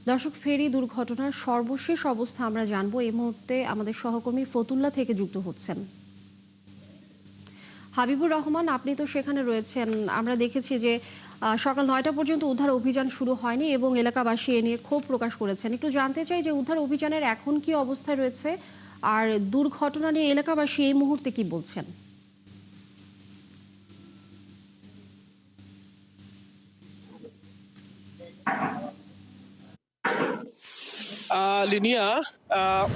দর্শক, ফেরি দুর্ঘটনার সর্বশেষ অবস্থা আমরা জানবো। এই মুহূর্তে আমাদের সহকর্মী ফতুল্লা থেকে যুক্ত হচ্ছেন হাবিবুর রহমান। আপনি তো সেখানে রয়েছেন। আমরা দেখেছি যে সকাল ৯টা পর্যন্ত উদ্ধার অভিযান শুরু হয়নি এবং এলাকাবাসী এ নিয়ে ক্ষোভ প্রকাশ করেছেন। একটু জানতে চাই যে উদ্ধার অভিযানের এখন কি অবস্থায় রয়েছে, আর দুর্ঘটনা নিয়ে এলাকাবাসী এই মুহূর্তে কি বলছেন? লিনিয়া,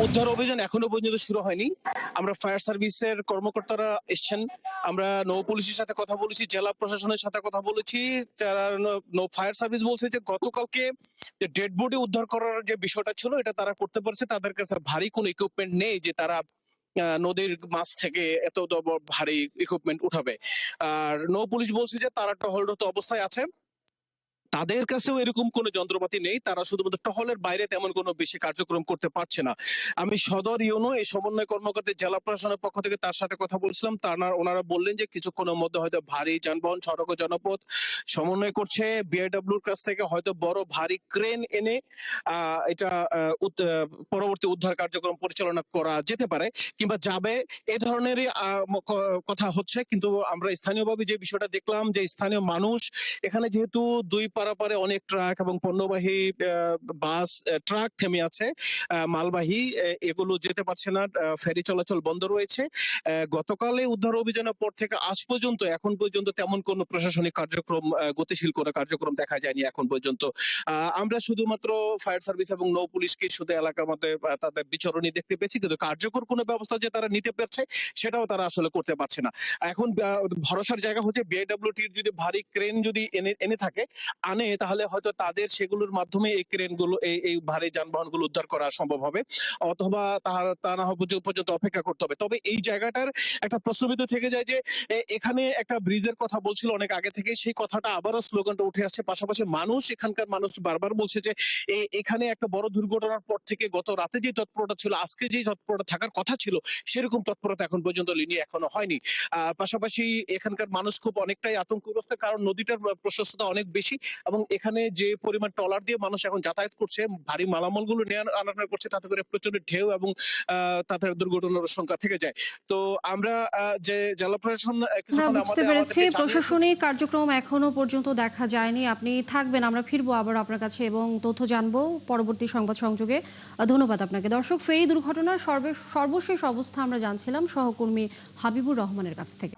উদ্ধার অভিযান এখনো পর্যন্ত শুরু হয়নি। আমরা ফায়ার সার্ভিসের কর্মকর্তারা এসছেন, আমরা নৌ পুলিশের সাথে কথা বলেছি, জেলা প্রশাসনের সাথে কথা বলেছি। তারা নৌ ফায়ার সার্ভিস বলছে যে গতকালকে যে ডেড বডি উদ্ধার করার যে বিষয়টা ছিল এটা তারা করতে পারছে। তাদের কাছে ভারী কোনো ইকুইপমেন্ট নেই যে তারা নদীর মাছ থেকে এত ভারী ইকুইপমেন্ট উঠাবে। আর নৌ পুলিশ বলছে যে তারা টহলরত অবস্থায় আছে, তাদের কাছেও এরকম কোনো যন্ত্রপাতি নেই, তারা শুধুমাত্র টহলের বাইরে তেমন কোনো বেশি কার্যক্রম করতে পারছে না। আমি সদর ইউনো এই সমন্বয় কর্মকর্তা জেলা প্রশাসনের পক্ষ থেকে তার সাথে কথা বলছিলাম, ওনারা বললেন যে কিছুক্ষণের মধ্যে হয়তো ভারী যানবাহন সড়ক ও জনপথ সমন্বয় করছে, বিআইডব্লিউর কাছ থেকে হয়তো বড় ভারী ক্রেন এনে এটা পরবর্তী উদ্ধার কার্যক্রম পরিচালনা করা যেতে পারে কিংবা যাবে, এই ধরনেরই কথা হচ্ছে। কিন্তু আমরা স্থানীয়ভাবে যে বিষয়টা দেখলাম যে স্থানীয় মানুষ এখানে যেহেতু দুই পারাপারে অনেক ট্রাক এবং পণ্যবাহী বাস ট্রাক থেমে আছে, মালবাহী এগুলো যেতে পারছে না, ফেরি চলাচল বন্ধ রয়েছে। গতকালে উদ্ধার অভিযানের পর থেকে আজ পর্যন্ত এখন পর্যন্ত তেমন কোনো প্রশাসনিক কার্যক্রম গতিশীল কোনো কার্যক্রম দেখা যায়নি এখন পর্যন্ত। আমরা শুধুমাত্র ফায়ার সার্ভিস এবং নৌ পুলিশকে শুধু এলাকার মধ্যে তাদের বিচরণী দেখতে পেয়েছি, কিন্তু কার্যকর কোনো ব্যবস্থা যে তারা নিতে পারছে সেটাও তারা আসলে করতে পারছে না। এখন ভরসার জায়গা হচ্ছে বিআইডব্লিউটির যদি ভারী ক্রেন যদি এনে থাকে আনে, তাহলে হয়তো তাদের সেগুলোর মাধ্যমে এই ক্রেন গুলো এই ভারী যানবাহনগুলো উদ্ধার করা সম্ভব হবে, অথবা তা না হওয়া পর্যন্ত অপেক্ষা করতে হবে। তবে এই জায়গাটার একটা প্রশ্নবিদ্ধ থেকে যায় যে এখানে একটা ব্রিজের কথা বলছিল অনেক আগে থেকে, সেই কথাটা আবারও স্লোগানটা উঠে আসছে। পাশাপাশি এখানকার মানুষ বারবার বলছে যে এখানে একটা বড় দুর্ঘটনার পর থেকে গত রাতে যে তৎপরতা ছিল, আজকে যে তৎপরতা থাকার কথা ছিল, সেরকম তৎপরতা এখন পর্যন্ত লিনি এখনো হয়নি। পাশাপাশি এখানকার মানুষ খুব অনেকটাই আতঙ্কগ্রস্ত, কারণ নদীটার প্রশস্ততা অনেক বেশি এবং এখানে যে পরিমাণ ট্রলার দিয়ে মানুষ এখন যাতায়াত করছে, ভারী মালামাল গুলো নিয়ে আনা করছে, তাতে করে প্রচন্ড ঢেউ এবং তাদের দুর্ঘটনার সংখ্যা থেকে যায়। তো আমরা যে জেলা প্রশাসন আমরা কিছুক্ষণ বুঝতে পেরেছি আমাদেরকে জানিয়েছে। প্রশাসনিক কার্যক্রম এখনো পর্যন্ত দেখা যায়নি। আপনি থাকবেন, আমরা ফিরবো আবার আপনার কাছে এবং তথ্য জানবো পরবর্তী সংবাদ সংযোগে। ধন্যবাদ আপনাকে। দর্শক, ফেরি দুর্ঘটনার সর্বশেষ অবস্থা আমরা জানছিলাম সহকর্মী হাবিবুর রহমানের কাছ থেকে।